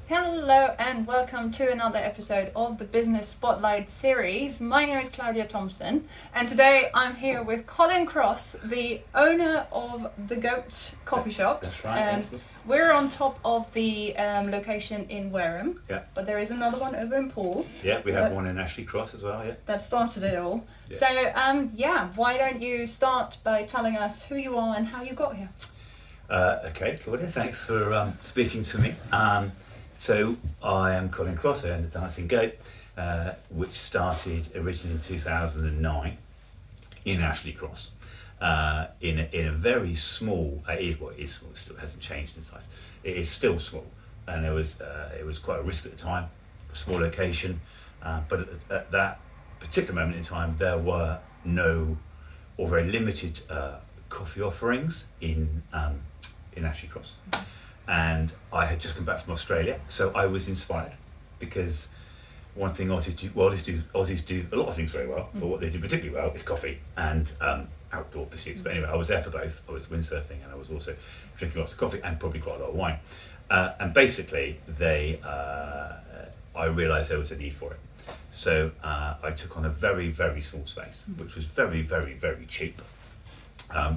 Hello and welcome to another episode of the Business Spotlight series. My name is Claudia Thompson and today I'm here with Colin Cross, the owner of the Goat Coffee Shops. That's right. We're on top of the location in Wareham, but there is another one over in Poole. Yeah, we have one in Ashley Cross as well, that started it all. Yeah. So, why don't you start by telling us who you are and how you got here? Okay, Claudia, thanks for speaking to me. So I am Colin Cross, I own the Dancing Goat, which started originally in 2009 in Ashley Cross, in a very small. It is small. It still hasn't changed in size. It is still small, and it was quite a risk at the time, a small location. But at that particular moment in time, there were no or very limited coffee offerings in Ashley Cross. And I had just come back from Australia, so I was inspired because one thing Aussies do a lot of things very well, but what they do particularly well is coffee and outdoor pursuits. But anyway, I was there for both. I was windsurfing and I was also drinking lots of coffee and probably quite a lot of wine. And basically, I realised there was a need for it. So I took on a very, very small space, which was very, very, very cheap.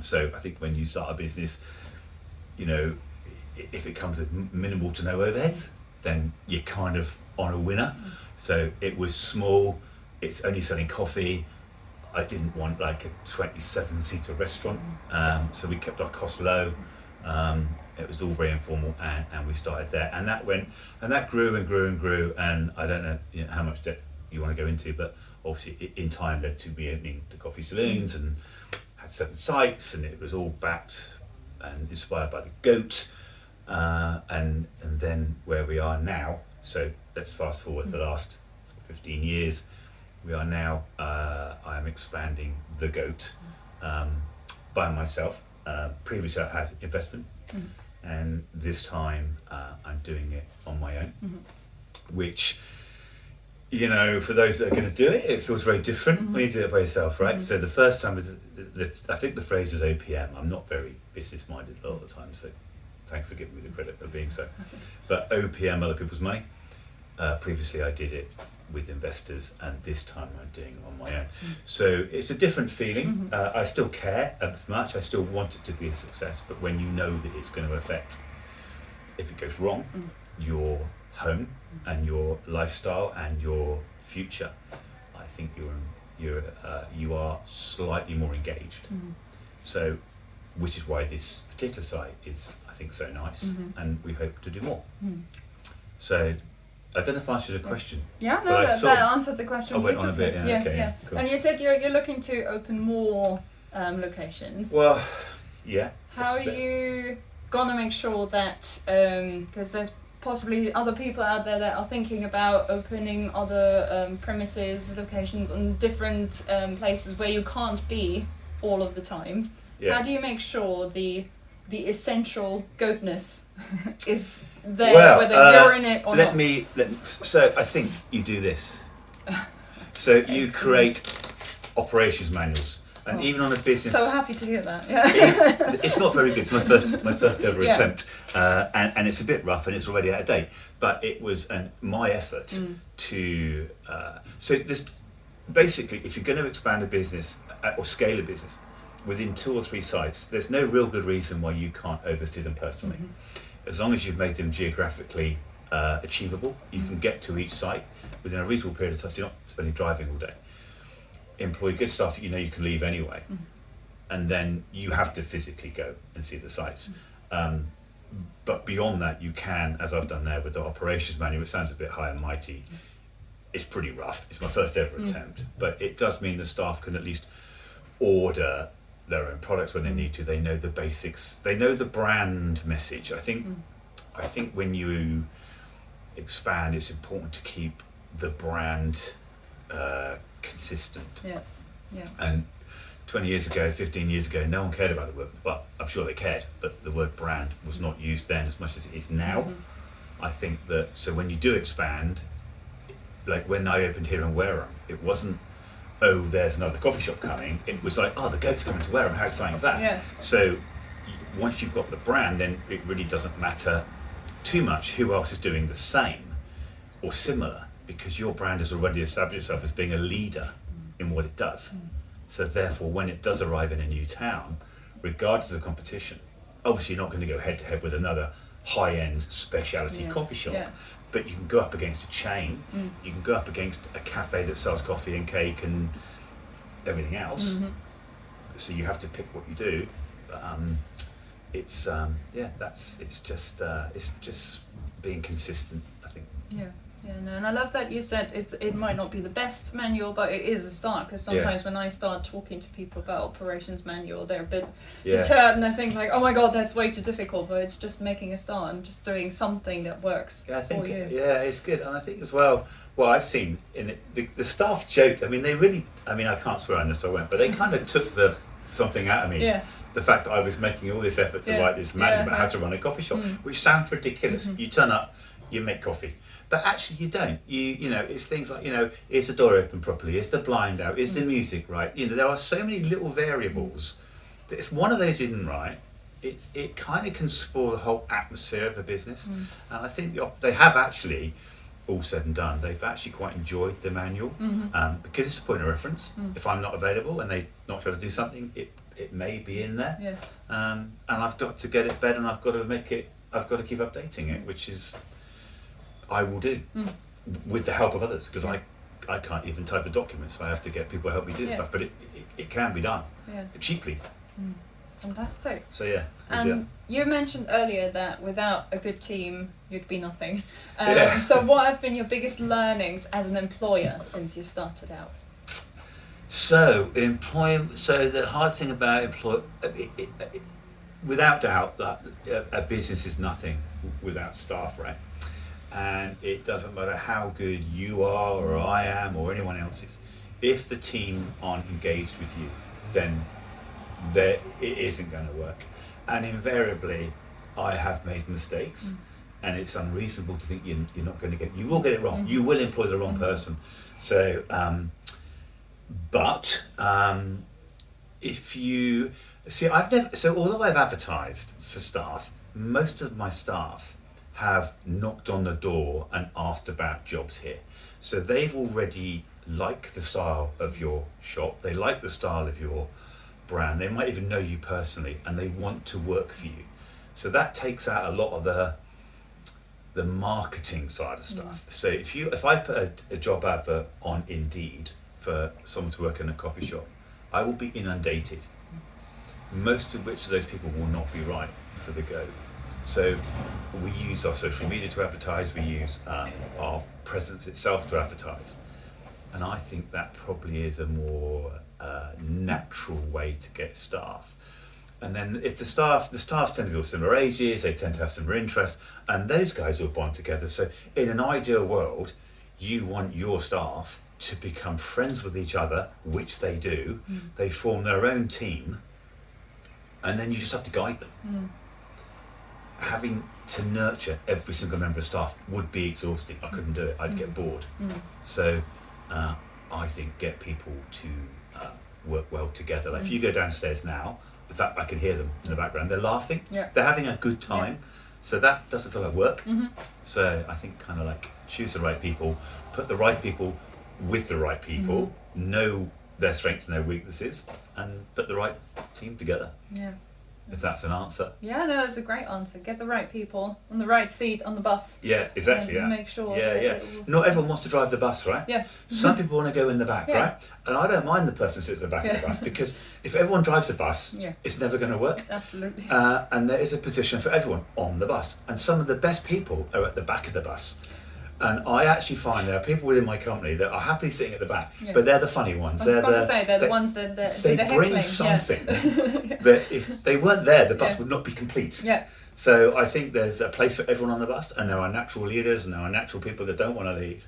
So I think when you start a business, you know, if it comes with minimal to no overheads, then you're kind of on a winner. So it was small, it's only selling coffee. I didn't want like a 27-seater restaurant, so we kept our costs low. It was all very informal, and we started there, and that grew and grew and grew. And I don't know, how much depth you want to go into, but obviously in time led to me opening the coffee saloons and had 7 sites, and it was all backed and inspired by the goat. And then where we are now, so let's fast forward the last 15 years, we are now, I am expanding the goat by myself. Previously I've had investment, and this time I'm doing it on my own, which, for those that are going to do it, it feels very different when you do it by yourself, right? So the first time, I think the phrase is OPM. I'm not very business minded a lot of the time, so thanks for giving me the credit of being so. But OPM, other people's money. Previously I did it with investors, and this time I'm doing it on my own. So it's a different feeling. I still care as much. I still want it to be a success, but when you know that it's going to affect, if it goes wrong, your home and your lifestyle and your future, I think you are slightly more engaged. So, which is why this particular site is, I think, so nice, and we hope to do more. So I don't know if I answered a question. Yeah, no, that answered the question. I went on a bit, yeah. Cool. And you said you're looking to open more locations. Well, yeah. How are you gonna make sure that, because there's possibly other people out there that are thinking about opening other premises, locations on different places where you can't be all of the time. Yeah. How do you make sure the essential goatness is there, whether you're in it or not? So I think you do this. So you create operations manuals, and even on a business. So happy to hear that. Yeah. It's not very good. It's my first ever attempt, and it's a bit rough, and it's already out of date. But it was my effort to. So this basically, if you're going to expand a business or scale a business within 2 or 3 sites, there's no real good reason why you can't oversee them personally. As long as you've made them geographically achievable, you can get to each site within a reasonable period of time, so you're not spending driving all day. Employ good staff you can leave anyway, and then you have to physically go and see the sites. But beyond that, you can, as I've done there with the operations manual, it sounds a bit high and mighty. It's pretty rough. It's my first ever attempt, but it does mean the staff can at least order their own products when they need to. They know the basics. They know the brand message. I think when you expand, it's important to keep the brand consistent. Yeah. And 20 years ago, 15 years ago, no one cared about the word. Well, I'm sure they cared, but the word brand was not used then as much as it is now. I think that, so when you do expand, like when I opened here in Wareham, it wasn't, oh, there's another coffee shop coming. It was like, oh, the goat's coming to Wareham. How exciting is that? Yeah. So once you've got the brand, then it really doesn't matter too much who else is doing the same or similar, because your brand has already established itself as being a leader in what it does. So therefore, when it does arrive in a new town, regardless of competition, obviously you're not going to go head to head with another high-end specialty coffee shop, but you can go up against a chain, you can go up against a cafe that sells coffee and cake and everything else. So you have to pick what you do. But it's just being consistent, I think. Yeah, no, and I love that you said it might not be the best manual, but it is a start, because sometimes when I start talking to people about operations manual, they're a bit deterred, and I think like, oh my god, that's way too difficult, but it's just making a start and just doing something that works for you. Yeah, it's good, and I think as well, what I've seen in it, the staff joked, I mean, I can't swear on this, I won't, but they kind of took something out of me. Yeah. The fact that I was making all this effort to write this manual about how to run a coffee shop, which sounds ridiculous. You turn up, you make coffee. But actually you don't. You know, it's things like, is the door open properly? Is the blind out? Is the music right? There are so many little variables that if one of those isn't right, it kind of can spoil the whole atmosphere of the business. And I think they have actually, all said and done, they've actually quite enjoyed the manual, because it's a point of reference. If I'm not available and they're not trying to do something, it may be in there. And I've got to get it better, and I've got to keep updating it, which is I will do with the help of others, because I can't even type a document, so I have to get people to help me do stuff, but it can be done cheaply. Fantastic. So yeah. And you mentioned earlier that without a good team you'd be nothing. So what have been your biggest learnings as an employer since you started out? So the hard thing about without doubt, that a business is nothing without staff, right? And it doesn't matter how good you are or I am or anyone else is. If the team aren't engaged with you, then it isn't going to work. And invariably, I have made mistakes, and it's unreasonable to think you're not going to you will get it wrong. You will employ the wrong person. So, if you see, although I've advertised for staff, most of my staff have knocked on the door and asked about jobs here. So they've already liked the style of your shop, they like the style of your brand, they might even know you personally, and they want to work for you. So that takes out a lot of the marketing side of stuff. So if I put a job advert on Indeed for someone to work in a coffee shop, I will be inundated, most of which of those people will not be right for the go. So we use our social media to advertise, we use our presence itself to advertise. And I think that probably is a more natural way to get staff. And then if the staff tend to be all similar ages, they tend to have similar interests, and those guys will bond together. So in an ideal world, you want your staff to become friends with each other, which they do. They form their own team, and then you just have to guide them. Having to nurture every single member of staff would be exhausting. I couldn't do it. I'd get bored. So I think get people to work well together. Like if you go downstairs now, in fact I can hear them in the background, they're laughing, they're having a good time, so that doesn't feel like work. So I think kind of like choose the right people, put the right people with the right people, know their strengths and their weaknesses, and put the right team together. If that's an answer. Yeah, no, it's a great answer. Get the right people on the right seat on the bus. Yeah, exactly. And make sure. Not everyone wants to drive the bus, right? Yeah. Some people want to go in the back, right? And I don't mind the person who sits at the back of the bus, because if everyone drives the bus, it's never going to work. Absolutely. And there is a position for everyone on the bus, and some of the best people are at the back of the bus. And I actually find there are people within my company that are happily sitting at the back, but they're the funny ones. I was going to say, they're the ones that they bring something that if they weren't there, the bus would not be complete. So I think there's a place for everyone on the bus, and there are natural leaders and there are natural people that don't want to lead.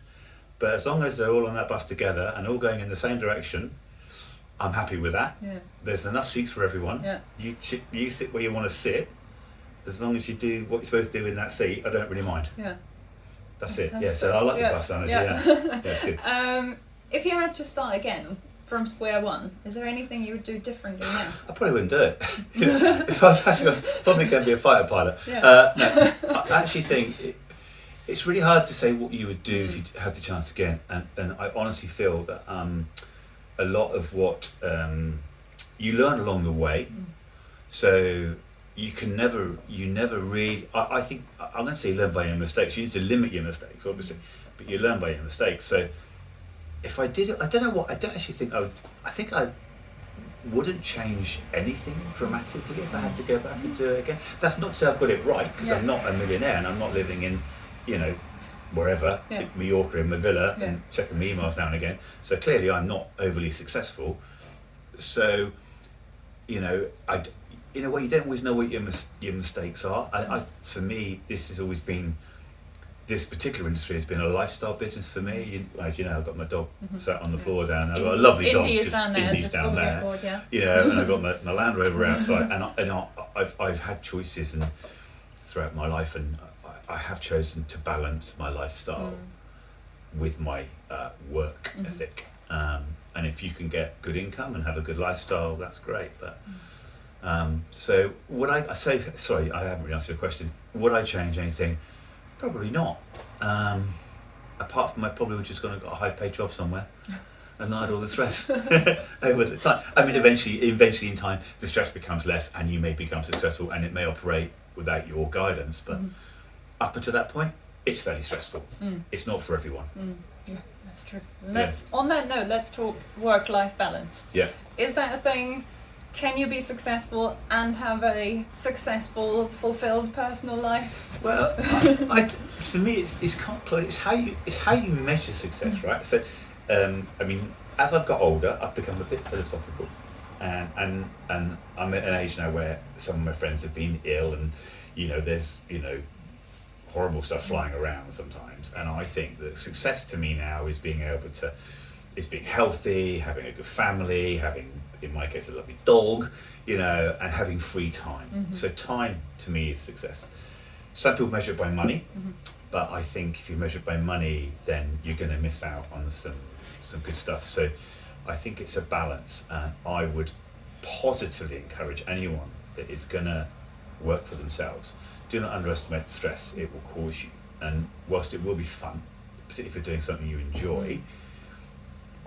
But as long as they're all on that bus together and all going in the same direction, I'm happy with that. There's enough seats for everyone. You sit where you want to sit. As long as you do what you're supposed to do in that seat, I don't really mind. That's it. So I like the bus analogy. It's good. If you had to start again from square one, is there anything you would do differently now? I probably wouldn't do it. If I was actually, I was probably going to be a fighter pilot. Yeah. No, I actually think it's really hard to say what you would do if you had the chance again. And I honestly feel that a lot of what you learn along the way, so you never really. I think I'm going to say learn by your mistakes. You need to limit your mistakes, obviously, but you learn by your mistakes. So if I did it, I don't know what. I don't actually think I would. I think I wouldn't change anything dramatically if I had to go back and do it again. That's not to say I've got it right, because I'm not a millionaire and I'm not living in, wherever, Mallorca in my villa and checking my emails now and again. So clearly I'm not overly successful. So, in a way you don't always know what your mistakes are. For me, this particular industry has been a lifestyle business for me. As you know, I've got my dog sat on the floor down there. I've got a lovely dog. Indy's down there. Record, and I've got my Land Rover outside. And I've had choices and throughout my life, and I have chosen to balance my lifestyle with my work ethic. And if you can get good income and have a good lifestyle, that's great. But so would I say? Sorry, I haven't really answered your question. Would I change anything? Probably not. Apart from I probably would just gone and got a high-paid job somewhere, and not had all the stress over the time. I mean, eventually in time, the stress becomes less, and you may become successful, and it may operate without your guidance. But up until that point, it's fairly stressful. It's not for everyone. Yeah, that's true. On that note, let's talk work-life balance. Yeah. Is that a thing? Can you be successful and have a successful, fulfilled personal life? Well, for me, it's complicated. It's how you measure success, right? So, I mean, as I've got older, I've become a bit philosophical, and I'm at an age now where some of my friends have been ill, and there's horrible stuff flying around sometimes, and I think that success to me now is being healthy, having a good family, having, in my case, a lovely dog, and having free time. So time to me is success. Some people measure it by money, but I think if you measure it by money, then you're going to miss out on some good stuff. So I think it's a balance, and I would positively encourage anyone that is going to work for themselves. Do not underestimate the stress it will cause you. And whilst it will be fun, particularly if you're doing something you enjoy,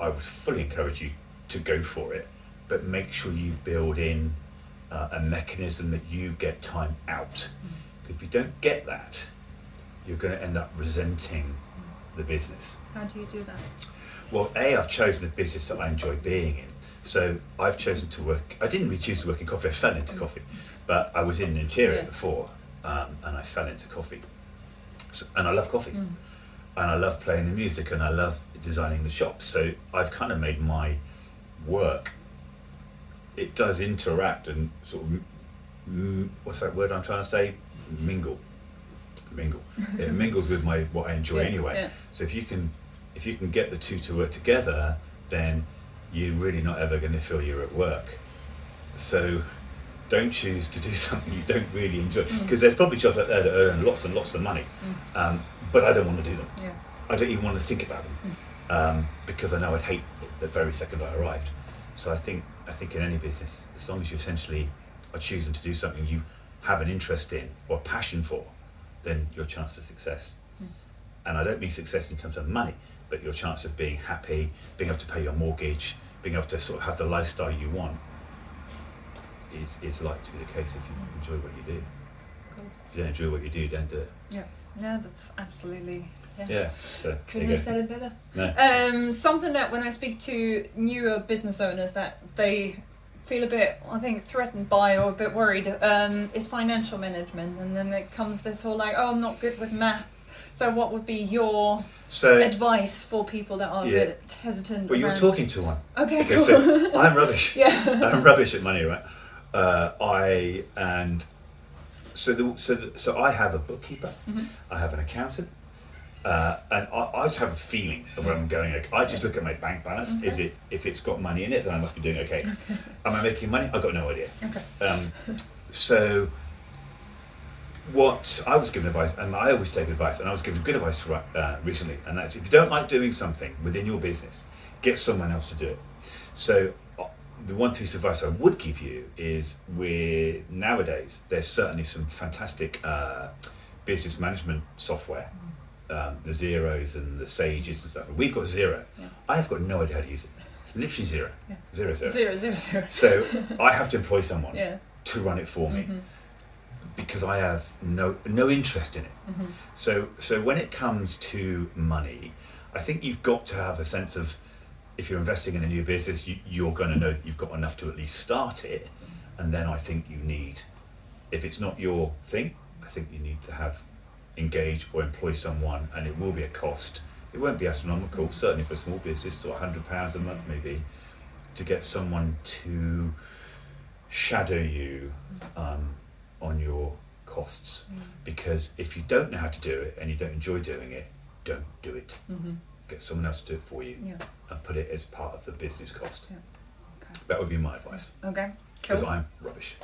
I would fully encourage you to go for it, but make sure you build in a mechanism that you get time out. If you don't get that, you're going to end up resenting the business. How do you do that? Well, I've chosen a business that I enjoy being in. So I've chosen to work. I didn't really choose to work in coffee. I fell into coffee, but I was in an interior before, and I fell into coffee. And I love coffee, and I love playing the music, and I love designing the shops. So I've kind of made my work. It does interact and sort of what's that word I'm trying to say? Mingle. It mingles with what I enjoy anyway. Yeah. So if you can get the two to work together, then you're really not ever going to feel you're at work. So don't choose to do something you don't really enjoy, because there's probably jobs out there that earn lots and lots of money, but I don't want to do them. Yeah. I don't even want to think about them, because I know I'd hate it the very second I arrived. So I think in any business, as long as you essentially are choosing to do something you have an interest in or passion for, then your chance of success, and I don't mean success in terms of money, but your chance of being happy, being able to pay your mortgage, being able to sort of have the lifestyle you want, is like to be the case if you enjoy what you do. Cool. If you don't enjoy what you do, don't do it. Yeah, that's absolutely. Yeah. So, couldn't have said it better. No. Something that when I speak to newer business owners that they feel a bit, I think, threatened by or a bit worried, is financial management, and then it comes this whole I'm not good with math. So what would be your advice for people that are a bit hesitant? Well, you're talking to one. Okay, cool. So I'm rubbish. Yeah. I'm rubbish at money, right? So I have a bookkeeper, I have an accountant, and I just have a feeling of where I'm going. I just look at my bank balance. Okay. If it's got money in it, then I must be doing okay. Am I making money? I've got no idea. Okay. So what I was given advice, and I always take advice, and I was given good advice recently, and that's if you don't like doing something within your business, get someone else to do it. So the one piece of advice I would give you is nowadays there's certainly some fantastic business management software, the Zeros and the Sages and stuff. We've got Zero. Yeah. I have got no idea how to use it. Literally zero. Yeah. Zero. Zero. So I have to employ someone Yeah. to run it for me. Mm-hmm. Because I have no interest in it. Mm-hmm. So when it comes to money, I think you've got to have a sense of, if you're investing in a new business, you're going to know that you've got enough to at least start it. And then I think you need, if it's not your thing, I think you need to engage or employ someone, and it will be a cost. It won't be astronomical, certainly for a small business, or £100 a month maybe, to get someone to shadow you on your costs. Because if you don't know how to do it and you don't enjoy doing it, don't do it. Mm-hmm. Get someone else to do it for you. Yeah. And put it as part of the business cost. Yeah. Okay. That would be my advice. Okay. Because Cool. I'm rubbish.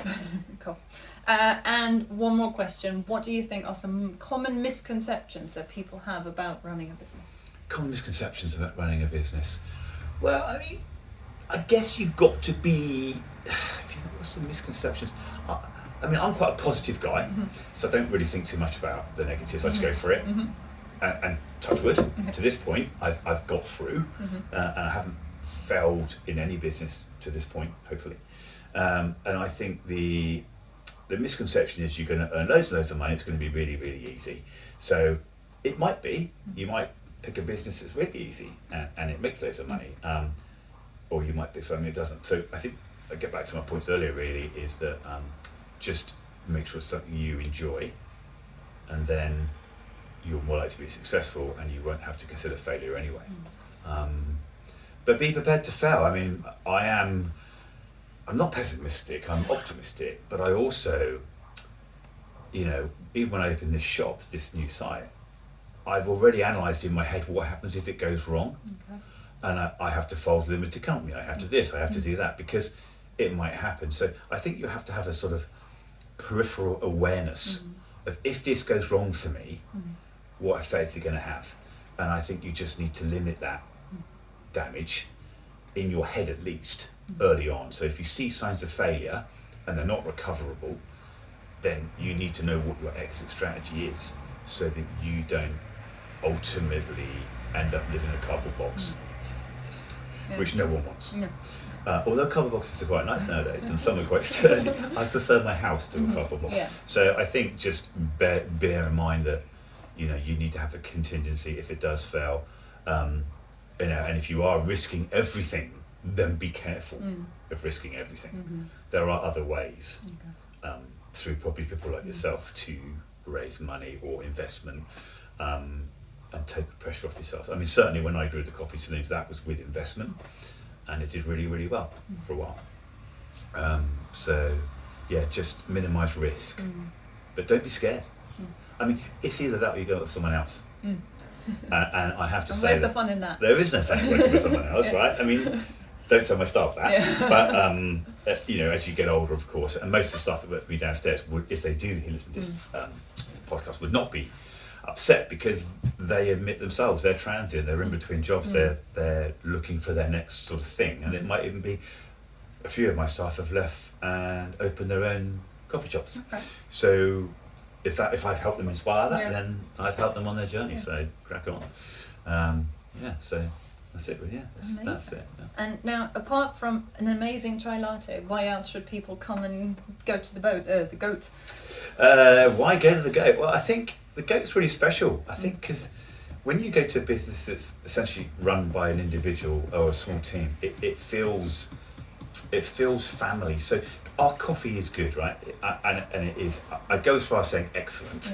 Cool. And one more question. What do you think are some common misconceptions that people have about running a business? Common misconceptions about running a business. Well, I mean, I guess you've got to be. What's the misconceptions? I mean, I'm quite a positive guy, so I don't really think too much about the negatives. I just go for it, and touch wood. To this point, I've got through, and I haven't failed in any business to this point, hopefully. And I think the misconception is you're going to earn loads and loads of money. It's going to be really, really easy. So it might be. You might pick a business that's really easy and it makes loads of money, or you might pick something that doesn't. So I think I get back to my points earlier. Really, is that just make sure it's something you enjoy, and then you're more likely to be successful, and you won't have to consider failure anyway. But be prepared to fail. I mean, I'm not pessimistic, I'm optimistic, but I also, even when I open this shop, this new site, I've already analysed in my head what happens if it goes wrong. Okay. And I have to fold a limited company, I have to this, I have to do that, because it might happen. So I think you have to have a sort of peripheral awareness of, if this goes wrong for me, what effect is it going to have? And I think you just need to limit that damage in your head, at least early on. So if you see signs of failure and they're not recoverable, then you need to know what your exit strategy is, so that you don't ultimately end up living in a cardboard box, which no one wants. No. Although cardboard boxes are quite nice nowadays, and some are quite sturdy, I prefer my house to a cardboard box. Yeah. So I think just bear in mind that you need to have a contingency if it does fail, and if you are risking everything, then be careful of risking everything. There are other ways, through probably people like yourself, to raise money or investment, and take the pressure off yourself. I mean, certainly when I grew the coffee saloons, that was with investment, and it did really, really well for a while. So yeah, just minimise risk, but don't be scared. I mean, it's either that or you go with someone else. And I have to say, where's the fun in that? There is no fun in working with someone else, right? I mean, don't tell my staff that. But as you get older, of course, and most of the staff that work for me downstairs would, if they do listen to this podcast, would not be upset, because they admit themselves they're transient, they're in between jobs, they're looking for their next sort of thing, and it might even be a few of my staff have left and opened their own coffee shops. Okay. So if I've helped them inspire that, then I've helped them on their journey. So crack on. So that's it. Yeah, that's it. Yeah. And now, apart from an amazing chai latte, why else should people come and go to the goat? Why go to the goat? Well, I think the goat's really special. I think because when you go to a business that's essentially run by an individual or a small team, it feels family. So our coffee is good, right? And it is. I go as far as saying excellent,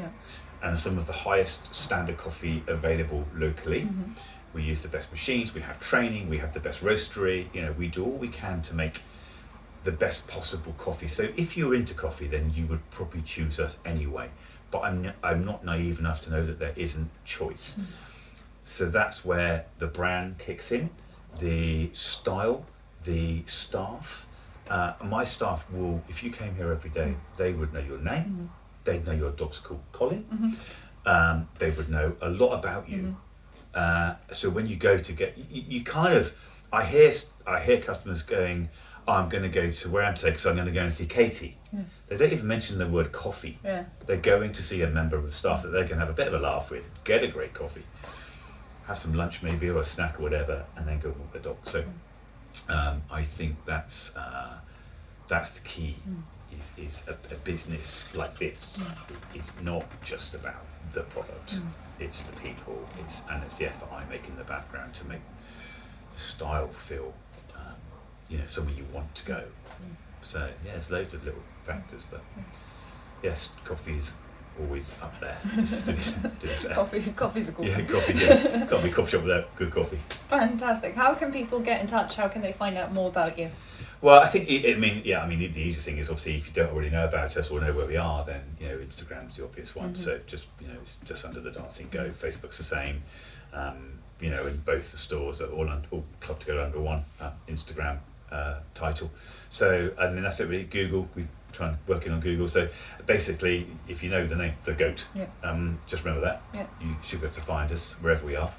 and some of the highest standard coffee available locally. We use the best machines. We have training. We have the best roastery. We do all we can to make the best possible coffee. So if you're into coffee, then you would probably choose us anyway. But I'm not naive enough to know that there isn't choice. So that's where the brand kicks in, the style, the staff. My staff will, if you came here every day, they would know your name. They'd know your dog's called Colin. They would know a lot about you. So when you go to get, you kind of, I hear customers going, oh, I'm going to go to Wareham today because I'm going to go and see Katie. Yeah. They don't even mention the word coffee. Yeah. They're going to see a member of staff that they're going to have a bit of a laugh with, get a great coffee, have some lunch maybe or a snack or whatever, and then go walk the dog. So I think that's the key. Is a business like this. It's not just about the product. It's the people. It's the effort I make in the background to make the style feel, somewhere you want to go. So yeah, there's loads of little factors, but yes, coffee is always up there. Just to be fair. Coffee's a cool Yeah, thing. coffee. Yeah, can't be a coffee shop without good coffee. Fantastic. How can people get in touch? How can they find out more about you? Well, I think the easiest thing is obviously if you don't already know about us or know where we are, then Instagram's the obvious one. So just it's just under the Dancing Go. Facebook's the same. In both the stores are all clubbed together under one Instagram title. So that's it really. Google, we try and work in on Google. So basically, if you know the name, the goat, just remember that. Yeah. You should be able to find us wherever we are.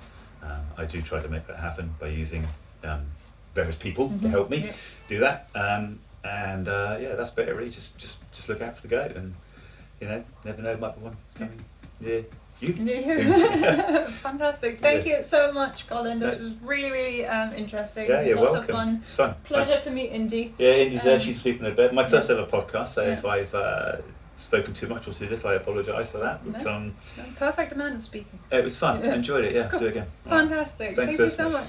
I do try to make that happen by using various people to help me do that. That's about it really. Just look out for the goat, and never know, might be one coming near you. Fantastic. Thank you so much, Colin. This was really, really interesting. Yeah, you're Lots welcome. of fun. It's fun. Pleasure to meet Indy. Yeah, Indy's there. She's sleeping in bed. My first ever podcast, so if I've spoken too much or too little, I apologise for that. But, perfect amount of speaking. It was fun. I enjoyed it. Yeah, Cool. do it again. Fantastic. Thanks Thank you so much.